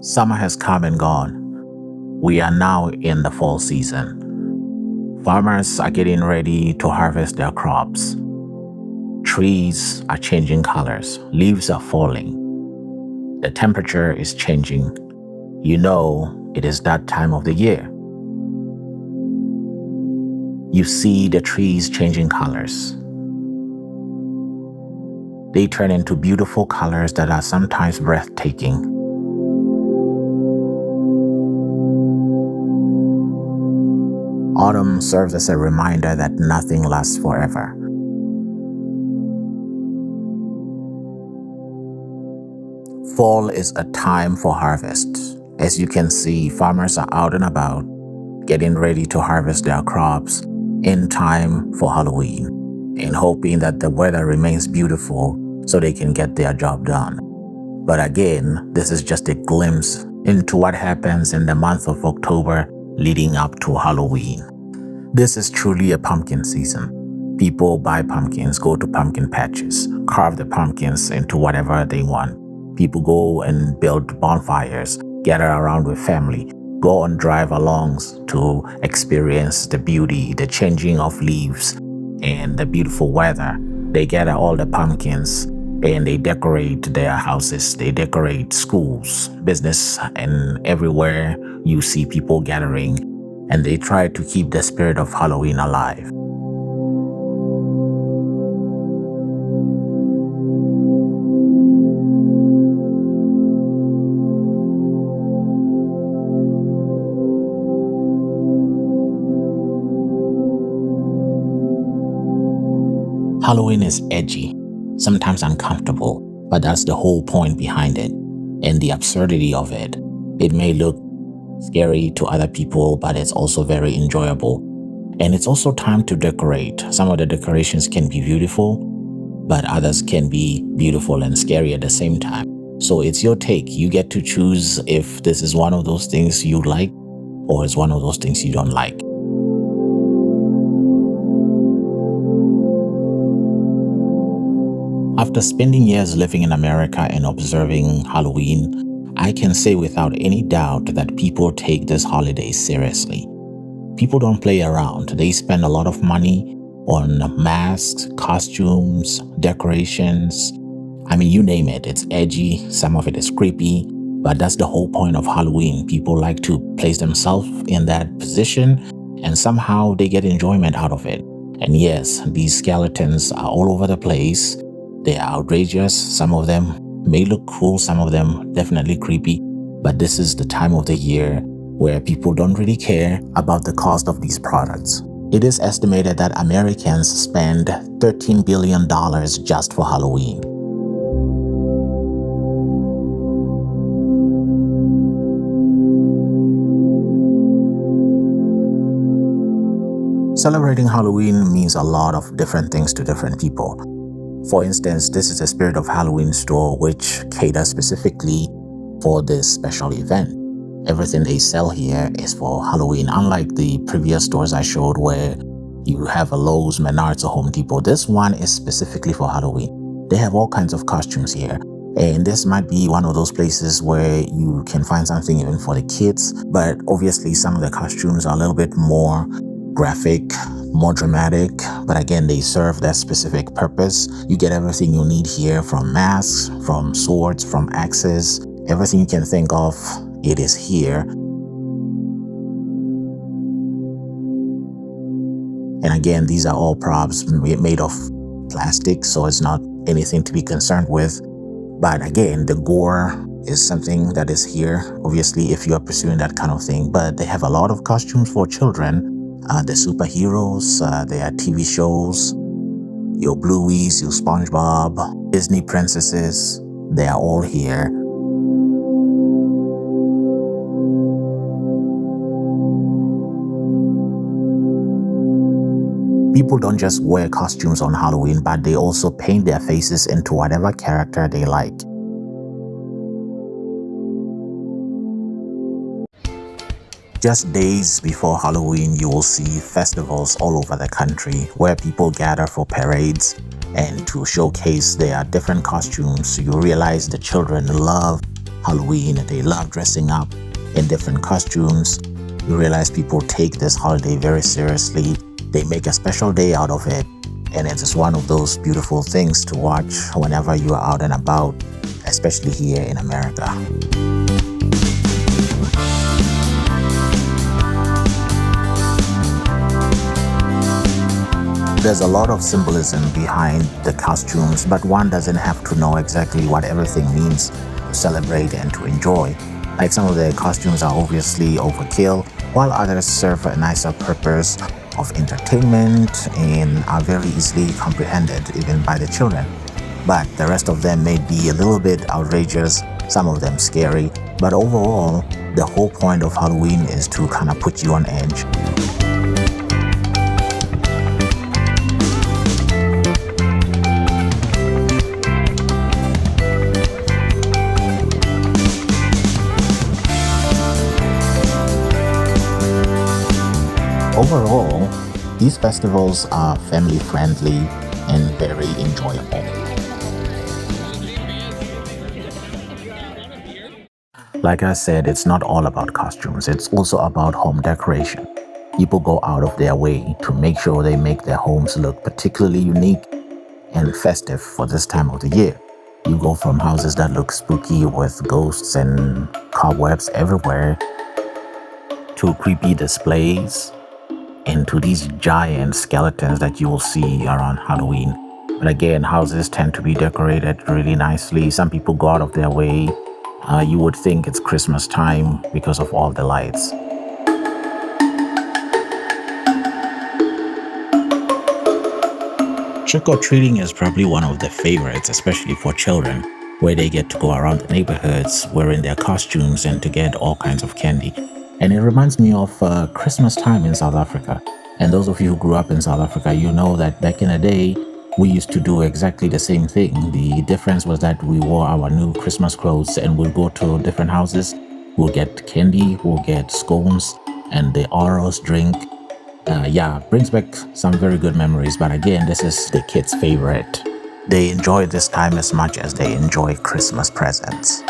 Summer has come and gone. We are now in the fall season. Farmers are getting ready to harvest their crops. Trees are changing colors. Leaves are falling. The temperature is changing. You know it is that time of the year. You see the trees changing colors. They turn into beautiful colors that are sometimes breathtaking. Autumn serves as a reminder that nothing lasts forever. Fall is a time for harvest. As you can see, farmers are out and about, getting ready to harvest their crops in time for Halloween, and hoping that the weather remains beautiful so they can get their job done. But again, this is just a glimpse into what happens in the month of October leading up to Halloween. This is truly a pumpkin season. People buy pumpkins, go to pumpkin patches, carve the pumpkins into whatever they want. People go and build bonfires, gather around with family, go on drive-alongs to experience the beauty, the changing of leaves, and the beautiful weather. They gather all the pumpkins and they decorate their houses, they decorate schools, business, and everywhere you see people gathering, and they try to keep the spirit of Halloween alive. Halloween is edgy, sometimes uncomfortable, but that's the whole point behind it and the absurdity of it. It may look scary to other people, but it's also very enjoyable. And it's also time to decorate. Some of the decorations can be beautiful, but others can be beautiful and scary at the same time. So it's your take. You get to choose if this is one of those things you like or it's one of those things you don't like. After spending years living in America and observing Halloween, I can say without any doubt that people take this holiday seriously. People don't play around. They spend a lot of money on masks, costumes, decorations. I mean, you name it. It's edgy. Some of it is creepy. But that's the whole point of Halloween. People like to place themselves in that position and somehow they get enjoyment out of it. And yes, these skeletons are all over the place. They are outrageous. Some of them may look cool, some of them definitely creepy. But this is the time of the year where people don't really care about the cost of these products. It is estimated that Americans spend $13 billion just for Halloween. Celebrating Halloween means a lot of different things to different people. For instance, this is a Spirit of Halloween store which caters specifically for this special event. Everything they sell here is for Halloween, unlike the previous stores I showed where you have a Lowe's, Menards, or Home Depot. This one is specifically for Halloween. They have all kinds of costumes here. And this might be one of those places where you can find something even for the kids. But obviously some of the costumes are a little bit more graphic, more dramatic, but again, they serve that specific purpose. You get everything you need here, from masks, from swords, from axes, everything you can think of, it is here. And again, these are all props made of plastic, so it's not anything to be concerned with. But again, the gore is something that is here, obviously, if you are pursuing that kind of thing. But they have a lot of costumes for children. The superheroes, there are TV shows, your Blueies, your SpongeBob, Disney princesses, they are all here. People don't just wear costumes on Halloween, but they also paint their faces into whatever character they like. Just days before Halloween, you will see festivals all over the country where people gather for parades and to showcase their different costumes. You realize the children love Halloween. They love dressing up in different costumes. You realize people take this holiday very seriously. They make a special day out of it. And it is one of those beautiful things to watch whenever you are out and about, especially here in America. There's a lot of symbolism behind the costumes, but one doesn't have to know exactly what everything means to celebrate and to enjoy. Like some of the costumes are obviously overkill, while others serve a nicer purpose of entertainment and are very easily comprehended even by the children. But the rest of them may be a little bit outrageous, some of them scary, but overall, the whole point of Halloween is to kind of put you on edge. Overall, these festivals are family friendly and very enjoyable. Like I said, it's not all about costumes, it's also about home decoration. People go out of their way to make sure they make their homes look particularly unique and festive for this time of the year. You go from houses that look spooky with ghosts and cobwebs everywhere to creepy displays into these giant skeletons that you will see around Halloween. But again, houses tend to be decorated really nicely. Some people go out of their way. You would think it's Christmas time because of all the lights. Trick-or-treating is probably one of the favorites, especially for children, where they get to go around the neighborhoods wearing their costumes and to get all kinds of candy. And it reminds me of Christmas time in South Africa. And those of you who grew up in South Africa, you know that back in the day, we used to do exactly the same thing. The difference was that we wore our new Christmas clothes and we'll go to different houses. We'll get candy, we'll get scones, and the Oros drink. Brings back some very good memories. But again, this is the kids' favorite. They enjoy this time as much as they enjoy Christmas presents.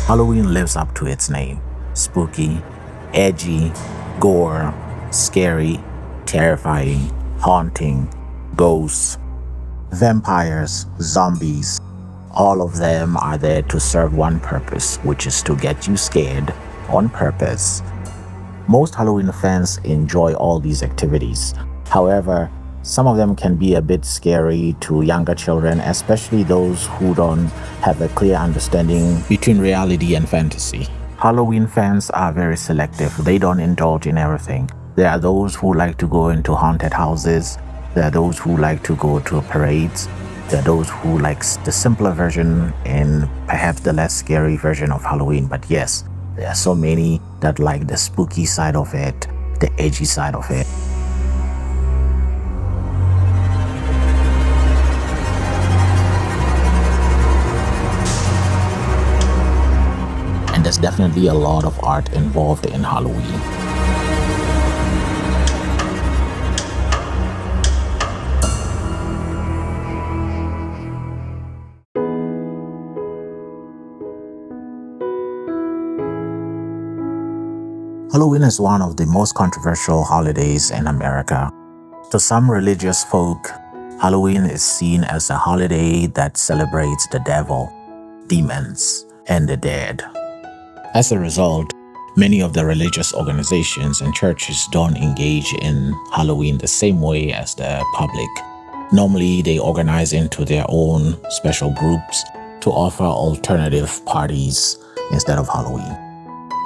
Halloween lives up to its name. Spooky, edgy, gore, scary, terrifying, haunting, ghosts, vampires, zombies. All of them are there to serve one purpose, which is to get you scared on purpose. Most Halloween fans enjoy all these activities. However, some of them can be a bit scary to younger children, especially those who don't have a clear understanding between reality and fantasy. Halloween fans are very selective. They don't indulge in everything. There are those who like to go into haunted houses. There are those who like to go to parades. There are those who like the simpler version and perhaps the less scary version of Halloween. But yes, there are so many that like the spooky side of it, the edgy side of it. And there's definitely a lot of art involved in Halloween. Halloween is one of the most controversial holidays in America. To some religious folk, Halloween is seen as a holiday that celebrates the devil, demons, and the dead. As a result, many of the religious organizations and churches don't engage in Halloween the same way as the public. Normally, they organize into their own special groups to offer alternative parties instead of Halloween.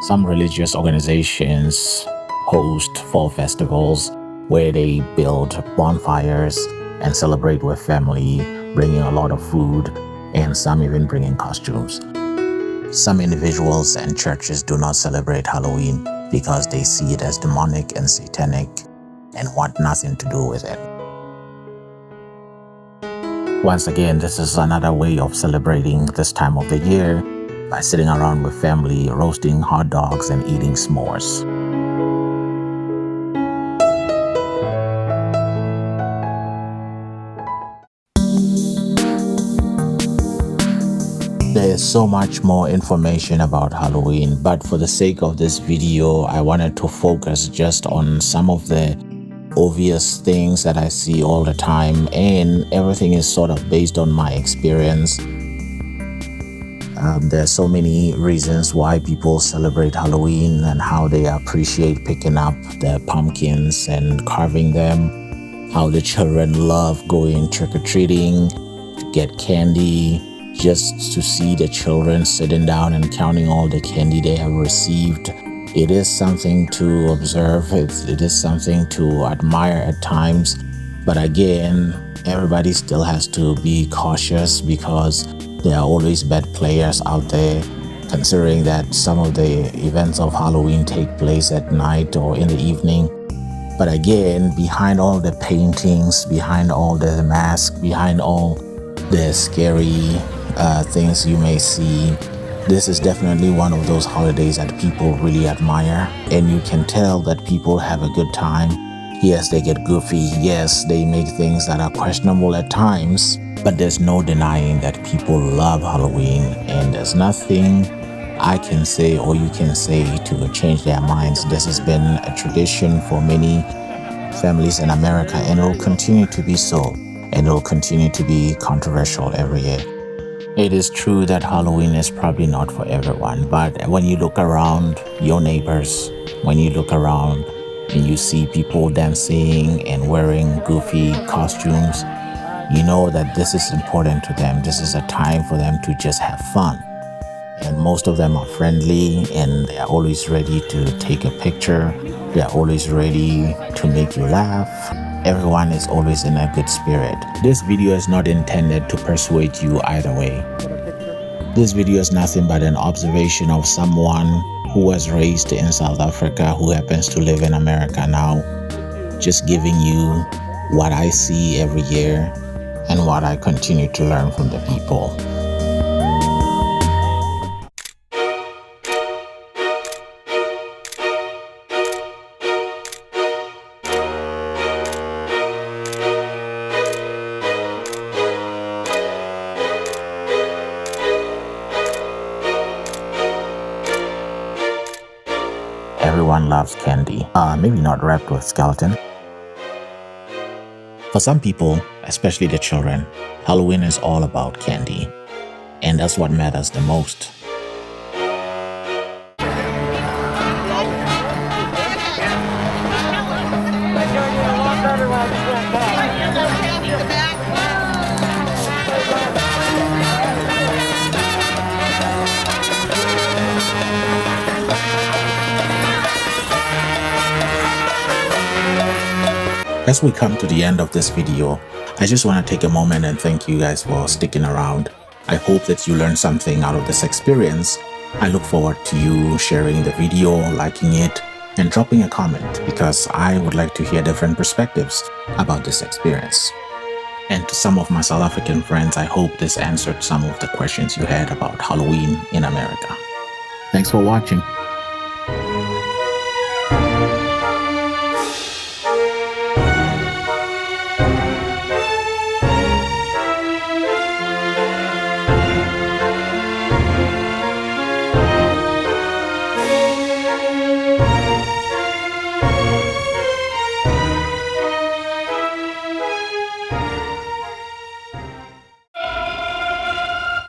Some religious organizations host fall festivals where they build bonfires and celebrate with family, bringing a lot of food, and some even bringing costumes. Some individuals and churches do not celebrate Halloween because they see it as demonic and satanic and want nothing to do with it. Once again, this is another way of celebrating this time of the year by sitting around with family, roasting hot dogs and eating s'mores. There is so much more information about Halloween, but for the sake of this video, I wanted to focus just on some of the obvious things that I see all the time, and everything is sort of based on my experience. There's so many reasons why people celebrate Halloween and how they appreciate picking up the pumpkins and carving them, how the children love going trick-or-treating to get candy, just to see the children sitting down and counting all the candy they have received. It is something to observe, it is something to admire at times, but again, everybody still has to be cautious because there are always bad players out there, considering that some of the events of Halloween take place at night or in the evening. But again, behind all the paintings, behind all the masks, behind all the scary things you may see, this is definitely one of those holidays that people really admire, and you can tell that people have a good time. Yes, they get goofy. Yes, they make things that are questionable at times, but there's no denying that people love Halloween, and there's nothing I can say or you can say to change their minds. This has been a tradition for many families in America, and it will continue to be so, and it will continue to be controversial every year. It is true that Halloween is probably not for everyone, but when you look around your neighbors, when you look around and you see people dancing and wearing goofy costumes, you know that this is important to them. This is a time for them to just have fun. And most of them are friendly, and they are always ready to take a picture. They are always ready to make you laugh. Everyone is always in a good spirit. This video is not intended to persuade you either way. This video is nothing but an observation of someone who was raised in South Africa, who happens to live in America now. Just giving you what I see every year and what I continue to learn from the people. Everyone loves candy, maybe not wrapped with skeleton. For some people, especially the children, Halloween is all about candy, and that's what matters the most. As we come to the end of this video, I just want to take a moment and thank you guys for sticking around. I hope that you learned something out of this experience. I look forward to you sharing the video, liking it, and dropping a comment, because I would like to hear different perspectives about this experience. And to some of my South African friends, I hope this answered some of the questions you had about Halloween in America. Thanks for watching.